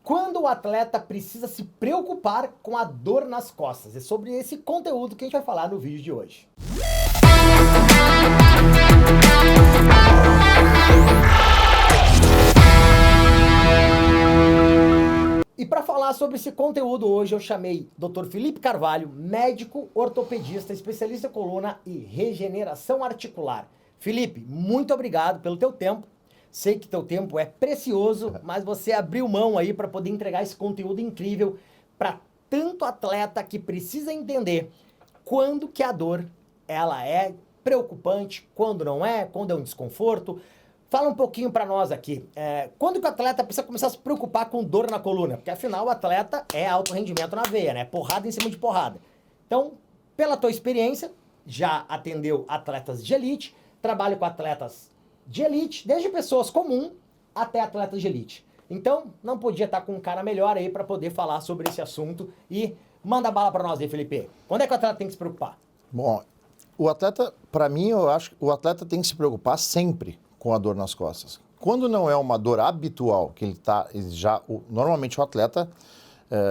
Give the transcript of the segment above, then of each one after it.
Quando o atleta precisa se preocupar com a dor nas costas. É sobre esse conteúdo que a gente vai falar no vídeo de hoje. E para falar sobre esse conteúdo hoje, eu chamei Dr. Felipe Carvalho, médico ortopedista, especialista em coluna e regeneração articular. Felipe, muito obrigado pelo teu tempo. Sei que teu tempo é precioso, mas você abriu mão aí para poder entregar esse conteúdo incrível para tanto atleta que precisa entender quando que a dor ela é preocupante, quando não é, quando é um desconforto. Fala um pouquinho para nós aqui. Quando que o atleta precisa começar a se preocupar com dor na coluna? Porque afinal o atleta é alto rendimento na veia, né? Porrada em cima de porrada. Então, pela tua experiência, já atendeu atletas de elite, trabalha com atletas de elite, desde pessoas comuns até atletas de elite. Então, não podia estar com um cara melhor aí para poder falar sobre esse assunto e manda bala para nós aí, Felipe. Quando é que o atleta tem que se preocupar? Bom, o atleta, para mim, eu acho que o atleta tem que se preocupar sempre com a dor nas costas. Quando não é uma dor habitual, que normalmente o atleta,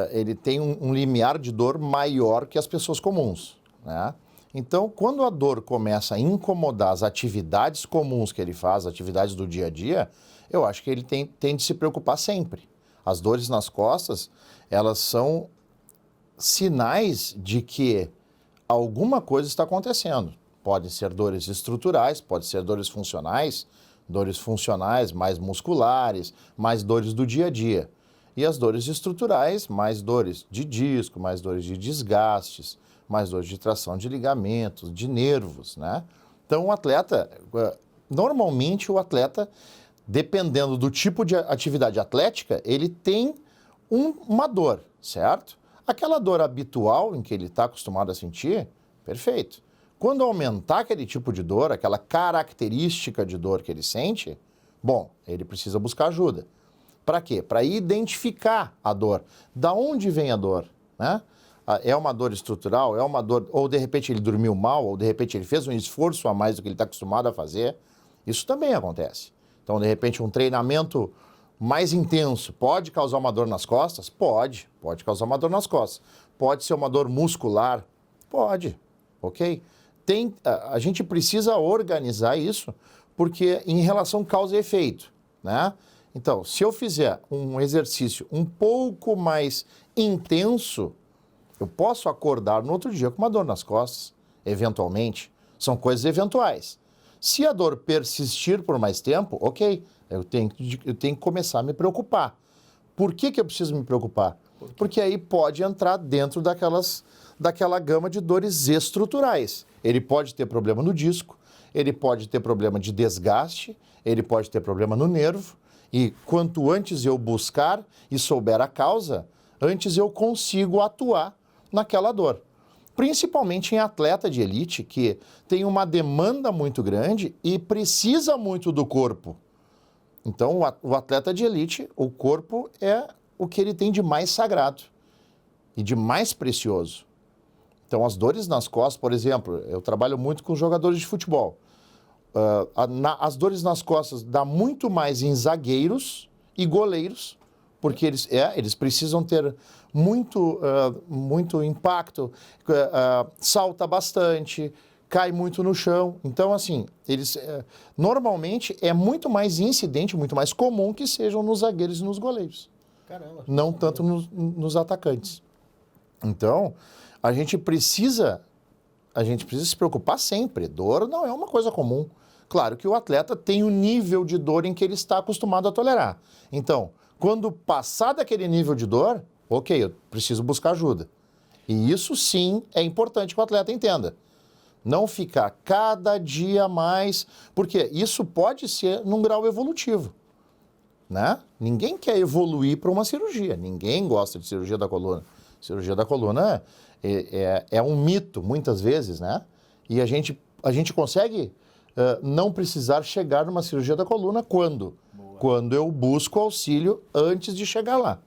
ele tem um limiar de dor maior que as pessoas comuns, né? Então, quando a dor começa a incomodar as atividades comuns que ele faz, atividades do dia a dia, eu acho que ele tem de se preocupar sempre. As dores nas costas, elas são sinais de que alguma coisa está acontecendo. Podem ser dores estruturais, podem ser dores funcionais mais musculares, mais dores do dia a dia. E as dores estruturais, mais dores de disco, mais dores de desgastes, mais dores de tração de ligamentos, de nervos, né? Então, normalmente o atleta, dependendo do tipo de atividade atlética, ele tem uma dor, certo? Aquela dor habitual em que ele está acostumado a sentir, perfeito. Quando aumentar aquele tipo de dor, aquela característica de dor que ele sente, bom, ele precisa buscar ajuda. Para quê? Para identificar a dor. Da onde vem a dor, né? É uma dor estrutural, é uma dor, ou de repente ele dormiu mal, ou de repente ele fez um esforço a mais do que ele está acostumado a fazer. Isso também acontece. Então, de repente, um treinamento mais intenso pode causar uma dor nas costas? Pode causar uma dor nas costas. Pode ser uma dor muscular? Pode, ok? A gente precisa organizar isso, porque em relação causa e efeito, né? Então, se eu fizer um exercício um pouco mais intenso, eu posso acordar no outro dia com uma dor nas costas, eventualmente. São coisas eventuais. Se a dor persistir por mais tempo, ok, eu tenho que começar a me preocupar. Por que eu preciso me preocupar? Porque aí pode entrar dentro daquela gama de dores estruturais. Ele pode ter problema no disco, ele pode ter problema de desgaste, ele pode ter problema no nervo. E quanto antes eu buscar e souber a causa, antes eu consigo atuar naquela dor. Principalmente em atleta de elite, que tem uma demanda muito grande e precisa muito do corpo. Então, o atleta de elite, o corpo é o que ele tem de mais sagrado e de mais precioso. Então, as dores nas costas, por exemplo, eu trabalho muito com jogadores de futebol. As dores nas costas dá muito mais em zagueiros e goleiros, porque eles precisam ter muito impacto, salta bastante, cai muito no chão. Então, assim, normalmente é muito mais incidente, muito mais comum que sejam nos zagueiros e nos goleiros. Caramba. Não tanto nos atacantes. Então, a gente precisa se preocupar sempre. Dor não é uma coisa comum. Claro que o atleta tem o nível de dor em que ele está acostumado a tolerar. Então, quando passar daquele nível de dor, ok, eu preciso buscar ajuda. E isso sim é importante que o atleta entenda. Não ficar cada dia mais, porque isso pode ser num grau evolutivo, né? Ninguém quer evoluir para uma cirurgia, ninguém gosta de cirurgia da coluna. Cirurgia da coluna é um mito, muitas vezes, né? E a gente consegue não precisar chegar numa cirurgia da coluna quando? Boa. Quando eu busco auxílio antes de chegar lá.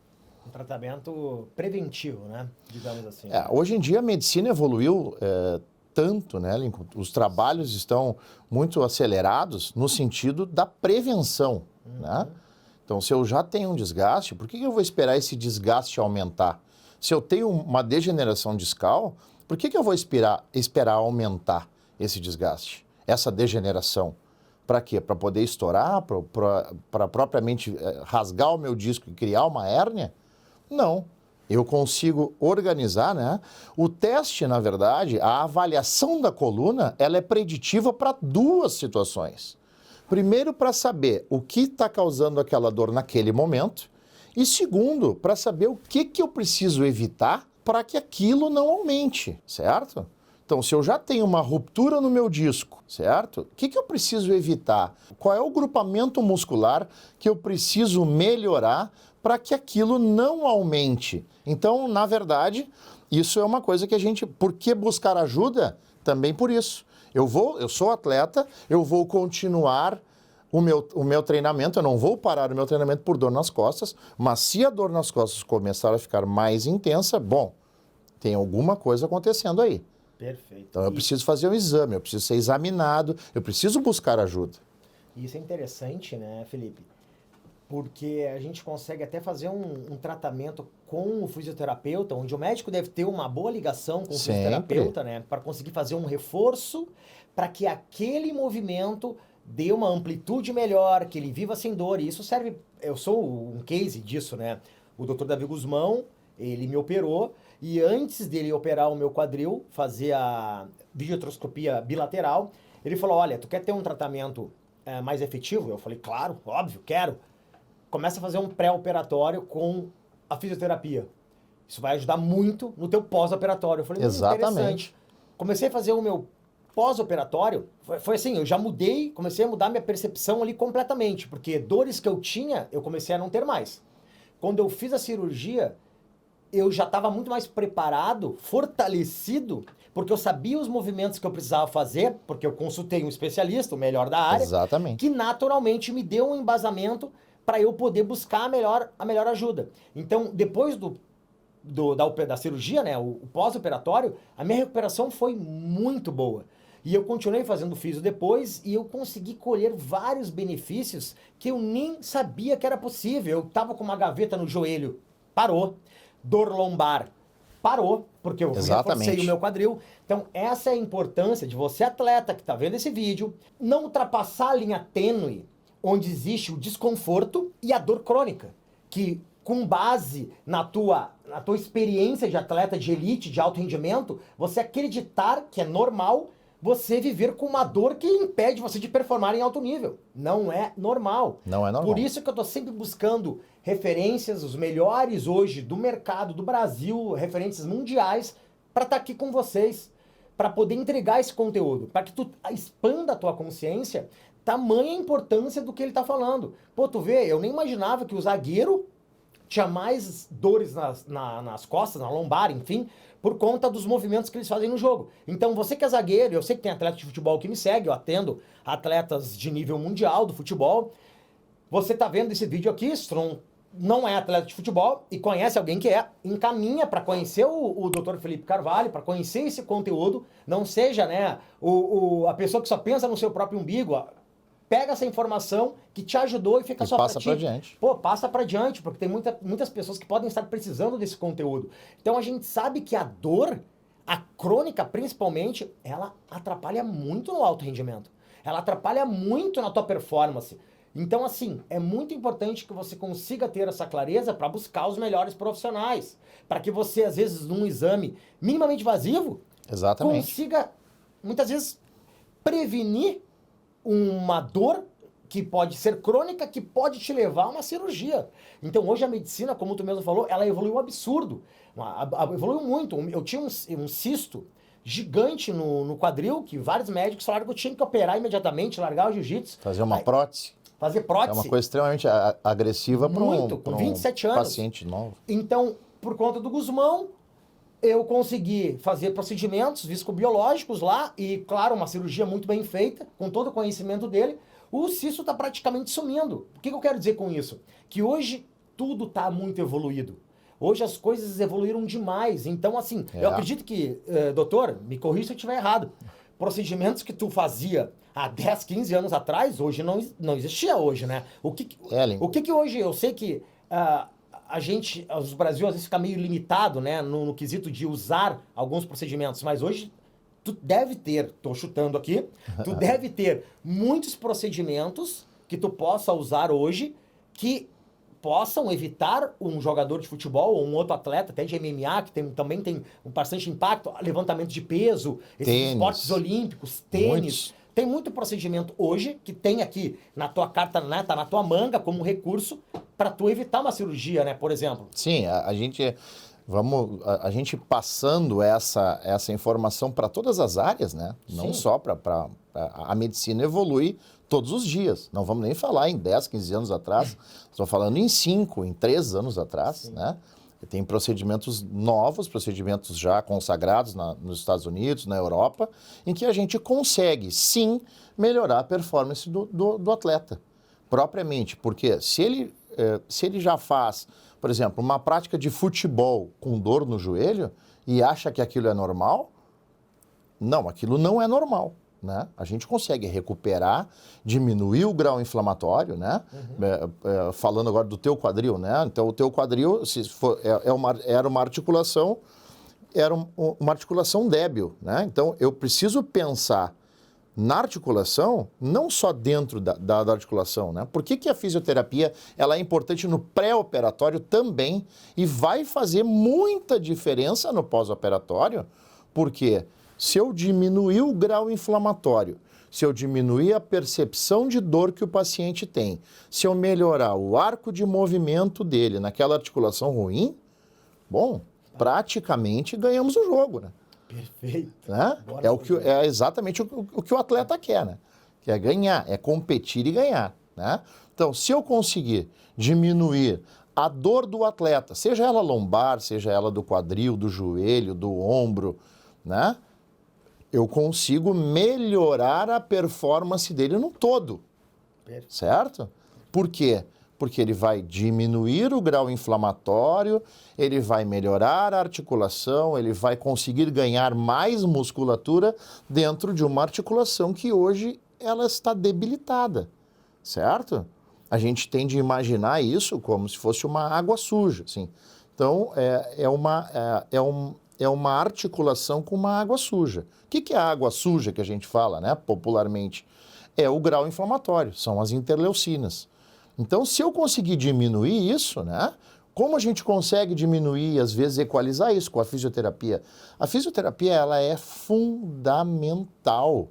Um tratamento preventivo, né? Digamos assim. Hoje em dia a medicina evoluiu tanto, né, Lincoln? Os trabalhos estão muito acelerados no sentido da prevenção, né? Então, se eu já tenho um desgaste, por que eu vou esperar esse desgaste aumentar? Se eu tenho uma degeneração discal, por que eu vou esperar aumentar esse desgaste, essa degeneração? Para quê? Para poder estourar? Para propriamente rasgar o meu disco e criar uma hérnia? Não. Eu consigo organizar, né? O teste, na verdade, a avaliação da coluna, ela é preditiva para duas situações. Primeiro, para saber o que está causando aquela dor naquele momento. E segundo, para saber o que eu preciso evitar para que aquilo não aumente, certo? Então, se eu já tenho uma ruptura no meu disco, certo? O que eu preciso evitar? Qual é o grupamento muscular que eu preciso melhorar para que aquilo não aumente? Então, na verdade, isso é uma coisa que a gente... Por que buscar ajuda? Também por isso. Eu sou atleta, eu vou continuar o meu treinamento, eu não vou parar o meu treinamento por dor nas costas, mas se a dor nas costas começar a ficar mais intensa, bom, tem alguma coisa acontecendo aí. Perfeito. Então eu preciso fazer um exame, eu preciso ser examinado, eu preciso buscar ajuda. Isso é interessante, né, Felipe? Porque a gente consegue até fazer um tratamento com o fisioterapeuta, onde o médico deve ter uma boa ligação com o fisioterapeuta, né? Para conseguir fazer um reforço para que aquele movimento dê uma amplitude melhor, que ele viva sem dor. E isso serve... Eu sou um case disso, né? O Dr. Davi Guzmão, ele me operou e antes dele operar o meu quadril, fazer a videotroscopia bilateral, ele falou, olha, tu quer ter um tratamento mais efetivo? Eu falei, claro, óbvio, quero. Começa a fazer um pré-operatório com a fisioterapia. Isso vai ajudar muito no teu pós-operatório. Eu falei, exatamente. Comecei a fazer o meu pós-operatório, foi assim, eu já mudei, comecei a mudar minha percepção ali completamente, porque dores que eu tinha, eu comecei a não ter mais. Quando eu fiz a cirurgia, eu já estava muito mais preparado, fortalecido, porque eu sabia os movimentos que eu precisava fazer, porque eu consultei um especialista, o melhor da área, exatamente, que naturalmente me deu um embasamento para eu poder buscar a melhor ajuda. Então, depois da cirurgia, né, o pós-operatório, a minha recuperação foi muito boa. E eu continuei fazendo fisio depois e eu consegui colher vários benefícios que eu nem sabia que era possível. Eu estava com uma gaveta no joelho, parou. Dor lombar, parou, porque eu reforcei o meu quadril. Então, essa é a importância de você, atleta, que está vendo esse vídeo, não ultrapassar a linha tênue, onde existe o desconforto e a dor crônica, que com base na tua experiência de atleta de elite, de alto rendimento, você acreditar que é normal você viver com uma dor que impede você de performar em alto nível. Não é normal. Não é normal. Por isso que eu estou sempre buscando referências, os melhores hoje do mercado, do Brasil, referências mundiais, para estar aqui com vocês, para poder entregar esse conteúdo, para que tu expanda a tua consciência, tamanha a importância do que ele está falando. Pô, tu vê, eu nem imaginava que o zagueiro tinha mais dores nas costas, na lombar, enfim, por conta dos movimentos que eles fazem no jogo. Então, você que é zagueiro, eu sei que tem atleta de futebol que me segue, eu atendo atletas de nível mundial do futebol. Você tá vendo esse vídeo aqui, se não é atleta de futebol e conhece alguém que é, encaminha para conhecer o Dr. Felipe Carvalho, para conhecer esse conteúdo, não seja, né, a pessoa que só pensa no seu próprio umbigo. Pega essa informação que te ajudou e fica só pra ti. Passa pra diante. Pô, passa pra diante, porque tem muitas pessoas que podem estar precisando desse conteúdo. Então a gente sabe que a dor, a crônica principalmente, ela atrapalha muito no alto rendimento. Ela atrapalha muito na tua performance. Então, assim, é muito importante que você consiga ter essa clareza para buscar os melhores profissionais. Para que você, às vezes, num exame minimamente invasivo, consiga, muitas vezes, prevenir uma dor que pode ser crônica, que pode te levar a uma cirurgia. Então, hoje a medicina, como tu mesmo falou, ela evoluiu um absurdo. Evoluiu muito. Eu tinha um cisto gigante no quadril, que vários médicos falaram que eu tinha que operar imediatamente, largar o jiu-jitsu. Fazer uma prótese. Fazer prótese. É uma coisa extremamente agressiva para com 27 anos. Paciente novo. Então, por conta do Guzmão, eu consegui fazer procedimentos viscobiológicos lá e, claro, uma cirurgia muito bem feita, com todo o conhecimento dele. O cisto está praticamente sumindo. O que eu quero dizer com isso? Que hoje tudo está muito evoluído. Hoje as coisas evoluíram demais. Então, assim, eu acredito que, doutor, me corrija se eu estiver errado, procedimentos que tu fazia há 10, 15 anos atrás, hoje não existia hoje, né? O que hoje, eu sei que o Brasil às vezes fica meio limitado, né, no quesito de usar alguns procedimentos, mas hoje tu deve ter, tô chutando aqui, tu deve ter muitos procedimentos que tu possa usar hoje que possam evitar um jogador de futebol ou um outro atleta, até de MMA, que também tem um bastante impacto, levantamento de peso, esses esportes olímpicos, tênis. Muitos. Tem muito procedimento hoje que tem aqui na tua carta, né, tá na tua manga como recurso para tu evitar uma cirurgia, né, por exemplo. Sim, a gente passando essa informação para todas as áreas, né? Não só para a medicina evolui todos os dias. Não vamos nem falar em 10, 15 anos atrás, estou falando em 5, em 3 anos atrás, né? Tem procedimentos novos, procedimentos já consagrados nos Estados Unidos, na Europa, em que a gente consegue, sim, melhorar a performance do atleta, propriamente. Porque se ele já faz, por exemplo, uma prática de futebol com dor no joelho e acha que aquilo é normal, não, aquilo não é normal. Né? A gente consegue recuperar, diminuir o grau inflamatório, né? Falando agora do teu quadril, né? Então, o teu quadril era uma articulação débil, né? Então, eu preciso pensar na articulação, não só dentro da articulação, né? Por que a fisioterapia ela é importante no pré-operatório também e vai fazer muita diferença no pós-operatório? Porque se eu diminuir o grau inflamatório, se eu diminuir a percepção de dor que o paciente tem, se eu melhorar o arco de movimento dele naquela articulação ruim, bom, praticamente ganhamos o jogo, né? Perfeito. Né? É exatamente o que o atleta quer, né? Que é ganhar, é competir e ganhar, né? Então, se eu conseguir diminuir a dor do atleta, seja ela lombar, seja ela do quadril, do joelho, do ombro, né? Eu consigo melhorar a performance dele no todo, certo? Por quê? Porque ele vai diminuir o grau inflamatório, ele vai melhorar a articulação, ele vai conseguir ganhar mais musculatura dentro de uma articulação que hoje ela está debilitada, certo? A gente tende a imaginar isso como se fosse uma água suja, assim. Então, é uma articulação com uma água suja. O que é a água suja que a gente fala, né, popularmente? É o grau inflamatório, são as interleucinas. Então, se eu conseguir diminuir isso, né, como a gente consegue diminuir, às vezes, equalizar isso com a fisioterapia? A fisioterapia, ela é fundamental.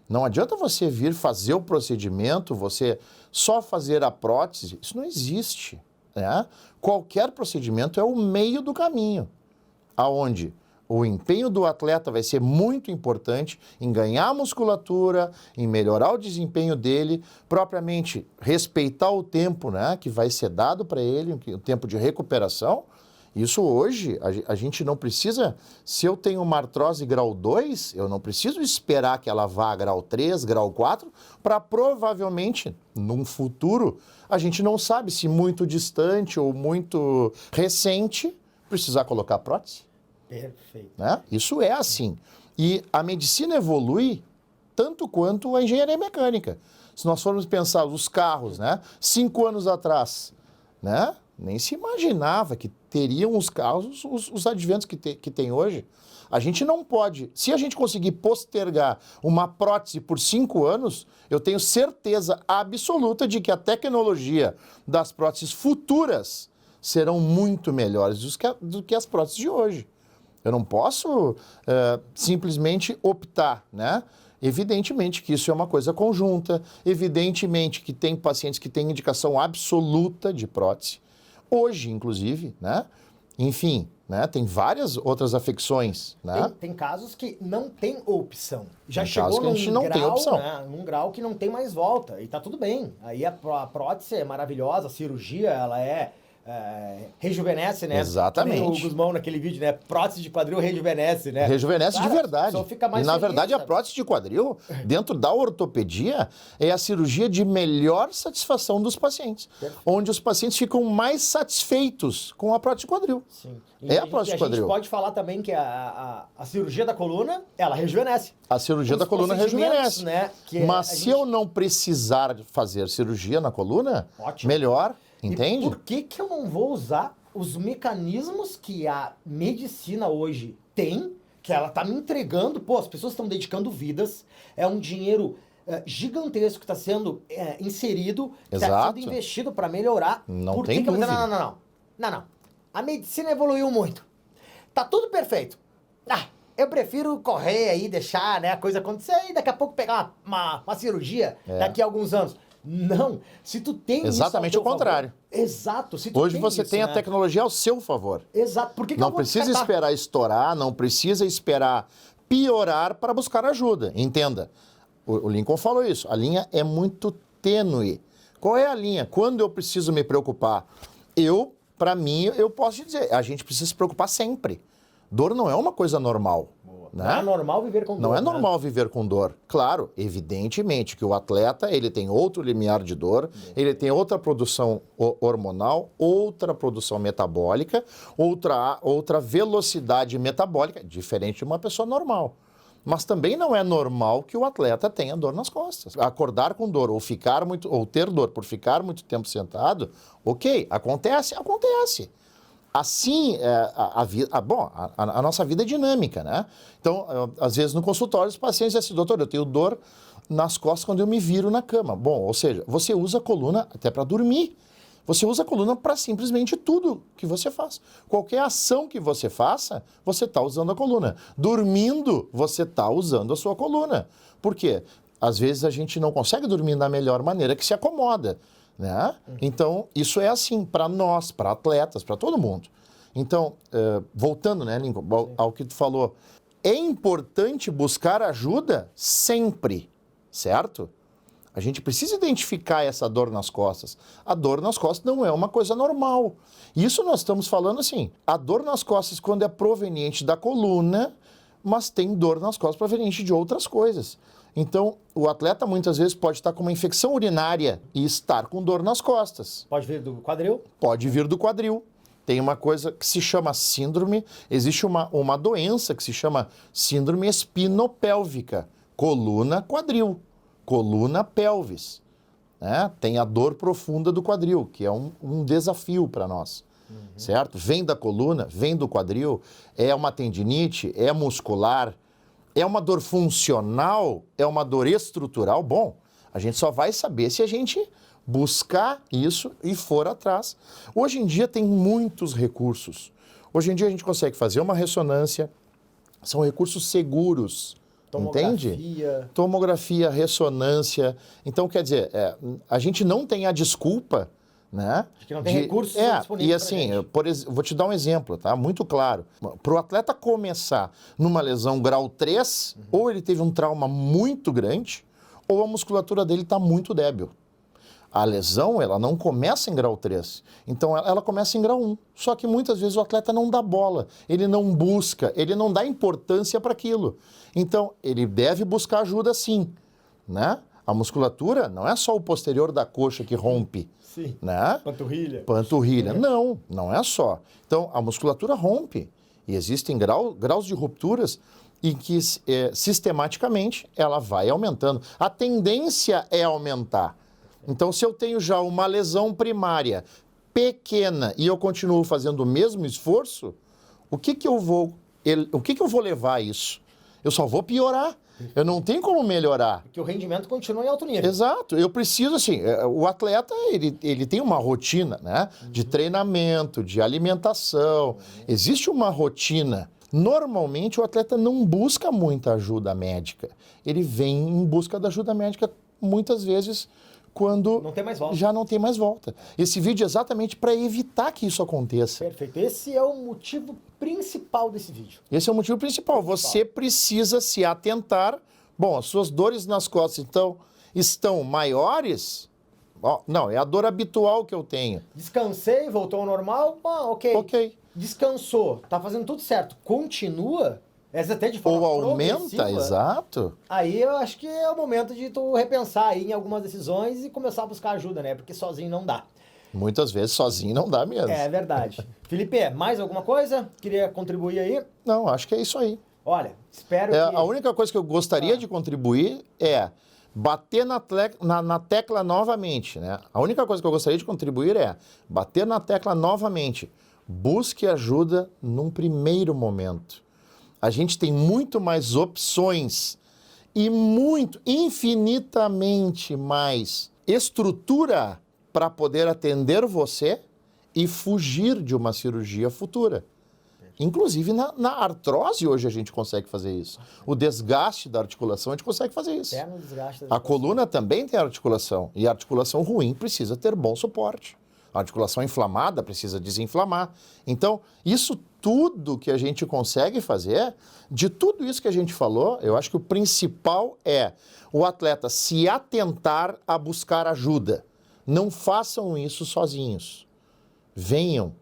Não adianta você vir fazer o procedimento, você só fazer a prótese, isso não existe, né? Qualquer procedimento é o meio do caminho, aonde o empenho do atleta vai ser muito importante em ganhar musculatura, em melhorar o desempenho dele, propriamente respeitar o tempo, né, que vai ser dado para ele, o tempo de recuperação. Isso hoje, a gente não precisa, se eu tenho uma artrose grau 2, eu não preciso esperar que ela vá a grau 3, grau 4, para provavelmente, num futuro, a gente não sabe se muito distante ou muito recente, precisar colocar prótese. Perfeito. Né? Isso é assim. E a medicina evolui tanto quanto a engenharia mecânica. Se nós formos pensar os carros, né? 5 anos atrás, né? Nem se imaginava que teriam os carros, os adventos que tem hoje. A gente não pode, se a gente conseguir postergar uma prótese por 5 anos, eu tenho certeza absoluta de que a tecnologia das próteses futuras serão muito melhores do que as próteses de hoje. Eu não posso simplesmente optar, né? Evidentemente que isso é uma coisa conjunta, evidentemente que tem pacientes que têm indicação absoluta de prótese, hoje, inclusive, né? Enfim, né? Tem várias outras afecções, né? Tem casos que não tem opção. Já tem chegou que a gente não tem opção. Né? Num grau que não tem mais volta, e tá tudo bem. Aí a prótese é maravilhosa, a cirurgia, ela é rejuvenesce, né? Exatamente. Que nem o Guzmão naquele vídeo, né? Prótese de quadril rejuvenesce, né? Rejuvenesce de verdade. Só fica mais e, na feliz, verdade, sabe? a prótese de quadril, dentro da ortopedia, é a cirurgia de melhor satisfação dos pacientes. Perfeito. Onde os pacientes ficam mais satisfeitos com a prótese de quadril. Sim. É a prótese de quadril. A gente pode falar também que a cirurgia da coluna, ela rejuvenesce. A cirurgia Os da coluna procedimentos, rejuvenesce. né, que Mas a se gente- eu não precisar fazer cirurgia na coluna, Ótimo. melhor, E entende? por que eu não vou usar os mecanismos que a medicina hoje tem, que ela tá me entregando? Pô, as pessoas estão dedicando vidas, é um dinheiro gigantesco que está sendo inserido, que está Exato. sendo investido para melhorar. Não Por tem que que eu vou dizer, dúvida. não. A medicina evoluiu muito. Tá tudo perfeito. Eu prefiro correr aí, deixar, né, a coisa acontecer e daqui a pouco pegar uma cirurgia daqui a alguns anos. Não. Se tu tem Exatamente isso ao teu o contrário. favor, exato. Se tu Hoje você isso, tem a né? tecnologia ao seu favor. Exato. Por que eu Não vou precisa descartar? esperar estourar, não precisa esperar piorar para buscar ajuda. Entenda. O Lincoln falou isso. A linha é muito tênue. Qual é a linha? Quando eu preciso me preocupar? Para mim, eu posso te dizer, a gente precisa se preocupar sempre. Dor não é uma coisa normal. Né? Não é normal viver com dor. Não é né? normal viver com dor. Claro, evidentemente que o atleta ele tem outro limiar de dor, ele tem outra produção hormonal, outra produção metabólica, outra velocidade metabólica, diferente de uma pessoa normal. Mas também não é normal que o atleta tenha dor nas costas. Acordar com dor ou ter dor por ficar muito tempo sentado, ok, acontece. Assim, a nossa vida é dinâmica, né? Então, às vezes no consultório, os pacientes dizem assim, doutor, eu tenho dor nas costas quando eu me viro na cama. Bom, ou seja, você usa a coluna até para dormir. Você usa a coluna para simplesmente tudo que você faz. Qualquer ação que você faça, você está usando a coluna. Dormindo, você está usando a sua coluna. Por quê? Às vezes a gente não consegue dormir da melhor maneira que se acomoda. Né? Então, isso é assim para nós, para atletas, para todo mundo. Então, voltando, né, Lincoln, ao que tu falou, é importante buscar ajuda sempre, certo? A gente precisa identificar essa dor nas costas. A dor nas costas não é uma coisa normal. Isso nós estamos falando assim, a dor nas costas quando é proveniente da coluna, mas tem dor nas costas proveniente de outras coisas. Então, o atleta muitas vezes pode estar com uma infecção urinária e estar com dor nas costas. Pode vir do quadril? Pode vir do quadril. Tem uma coisa que se chama síndrome, existe uma doença que se chama síndrome espinopélvica, coluna-quadril, coluna-pelvis. Né? Tem a dor profunda do quadril, que é um desafio para nós. Certo? Vem da coluna, vem do quadril, é uma tendinite, é muscular, é uma dor funcional, é uma dor estrutural. Bom, a gente só vai saber se a gente buscar isso e for atrás. Hoje em dia tem muitos recursos. Hoje em dia a gente consegue fazer uma ressonância, são recursos seguros, entende? Tomografia, ressonância. Então, quer dizer, a gente não tem a desculpa, né? Que não tem recursos disponíveis. E assim, vou te dar um exemplo, tá? Muito claro. Para o atleta começar numa lesão grau 3, ou ele teve um trauma muito grande, ou a musculatura dele está muito débil. A lesão, ela não começa em grau 3, então ela começa em grau 1. Só que muitas vezes o atleta não dá bola, ele não busca, ele não dá importância para aquilo. Então, ele deve buscar ajuda sim, né? A musculatura não é só o posterior da coxa que rompe. Sim. Né? Panturrilha. Não é só. Então, a musculatura rompe. E existem graus de rupturas em que, sistematicamente, ela vai aumentando. A tendência é aumentar. Então, se eu tenho já uma lesão primária pequena e eu continuo fazendo o mesmo esforço, o que eu vou levar a isso? Eu só vou piorar. Eu não tenho como melhorar. Porque o rendimento continua em alto nível. Exato. Eu preciso, assim, o atleta, ele tem uma rotina, né? De treinamento, de alimentação. Existe uma rotina. Normalmente, o atleta não busca muita ajuda médica. Ele vem em busca da ajuda médica, muitas vezes, quando não tem mais volta. Já não tem mais volta. Esse vídeo é exatamente para evitar que isso aconteça. Perfeito. Esse é o motivo principal desse vídeo. Esse é o motivo principal. Você precisa se atentar. Bom, as suas dores nas costas, então, estão maiores? Ó, não, é a dor habitual que eu tenho. Descansei, voltou ao normal, ok. Ok. Descansou, tá fazendo tudo certo. Continua, essa até de forma Ou aumenta, progressiva. exato. Aí eu acho que é o momento de tu repensar aí em algumas decisões e começar a buscar ajuda, né? Porque sozinho não dá. Muitas vezes sozinho não dá mesmo. É verdade. Felipe, mais alguma coisa? Queria contribuir aí? Não, acho que é isso aí. Olha, espero É, que... a única coisa que eu gostaria de contribuir é bater na tecla novamente, né? A única coisa que eu gostaria de contribuir é bater na tecla novamente. Busque ajuda num primeiro momento. A gente tem muito mais opções e infinitamente mais estrutura para poder atender você e fugir de uma cirurgia futura. Inclusive na artrose hoje a gente consegue fazer isso. O desgaste da articulação a gente consegue fazer isso. Até no desgaste da A articulação. coluna também tem articulação e a articulação ruim precisa ter bom suporte. A articulação inflamada precisa desinflamar. Então, isso tudo que a gente consegue fazer, de tudo isso que a gente falou, eu acho que o principal é o atleta se atentar a buscar ajuda. Não façam isso sozinhos. Venham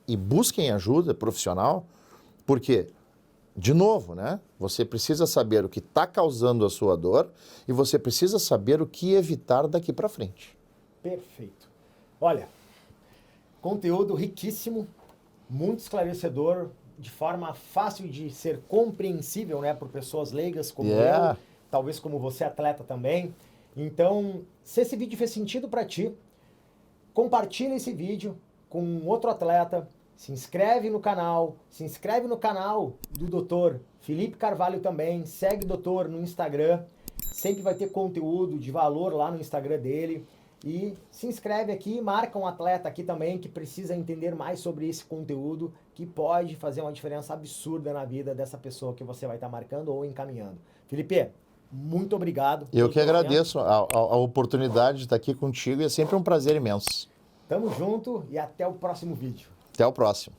e busquem ajuda profissional, porque, de novo, né? Você precisa saber o que está causando a sua dor e você precisa saber o que evitar daqui para frente. Perfeito. Olha, conteúdo riquíssimo, muito esclarecedor, de forma fácil de ser compreensível, né, por pessoas leigas como eu, talvez como você, atleta também. Então, se esse vídeo fez sentido para ti, compartilha esse vídeo com outro atleta, se inscreve no canal do Dr. Felipe Carvalho também, segue o doutor no Instagram, sempre vai ter conteúdo de valor lá no Instagram dele. E se inscreve aqui, marca um atleta aqui também que precisa entender mais sobre esse conteúdo, que pode fazer uma diferença absurda na vida dessa pessoa que você vai estar marcando ou encaminhando. Felipe, muito obrigado. Eu que agradeço a oportunidade de estar aqui contigo e é sempre um prazer imenso. Tamo junto e até o próximo vídeo. Até o próximo.